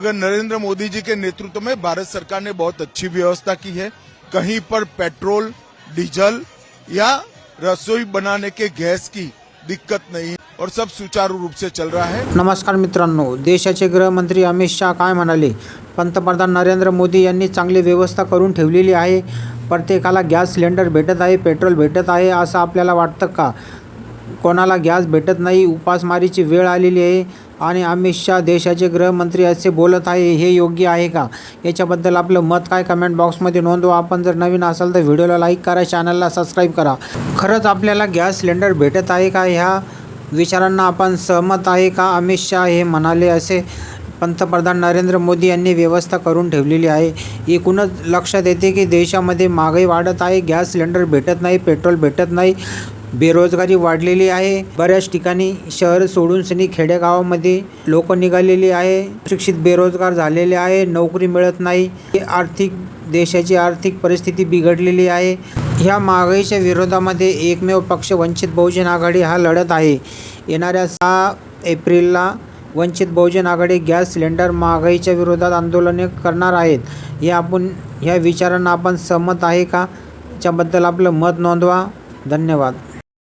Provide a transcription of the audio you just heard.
अगर नरेंद्र मोदी जी के नेतृत्व में भारत सरकार ने बहुत अच्छी व्यवस्था की है। कहीं पर पेट्रोल, डीजल या रसोई बनाने के गैस की दिक्कत नहीं और सब सुचारू रूप से चल रहा है। नमस्कार मित्रांनो, देशाचे गृहमंत्री अमित शाह काय म्हणाले? पंतप्रधान नरेंद्र मोदी यांनी चांगली व्यवस्था करून ठेवलेली आहे। प्रत्येकाला गॅस सिलेंडर भेटत आहे, पेट्रोल भेटत आहे असं आपल्याला वाटतं का? कोणाला गॅस भेटत नाही, उपासमारीची वेळ आलेली आहे आणि अमित शाह देशाचे गृहमंत्री असे बोलत आहे, हे योग्य आहे का? याच्याबद्दल आपलं मत काय कमेंट बॉक्समध्ये नोंदवा। आपण जर नवीन असाल तर व्हिडिओला लाईक करा, चॅनलला सबस्क्राईब करा। खरंच आपल्याला गॅस सिलेंडर भेटत आहे का? ह्या विचारांना आपण सहमत आहे का? अमित शाह हे म्हणाले असे पंतप्रधान नरेंद्र मोदी यांनी व्यवस्था करून ठेवलेली आहे। एकूणच लक्षात येते की देशामध्ये महागाई वाढत आहे, गॅस सिलेंडर भेटत नाही, पेट्रोल भेटत नाही, बेरोजगारी वाढलेली आहे। बऱ्याच ठिकाणी शहर सोडून सनी खेडेगावामध्ये लोक निघालेली आहे, शिक्षित बेरोजगार झालेले आहे, नोकरी मिळत नाही, देशाची आर्थिक परिस्थिती बिघडलेली आहे। ह्या महागाईच्या विरोधामध्ये एकमेव पक्ष वंचित बहुजन आघाडी हा लढत आहे। येणाऱ्या 6 एप्रिलला वंचित बहुजन आघाडी गॅस सिलेंडर महागाईच्या विरोधात आंदोलने करणार आहेत। ह्या विचारांना आपण सहमत आहे का? याच्याबद्दल आपलं मत नोंदवा। धन्यवाद।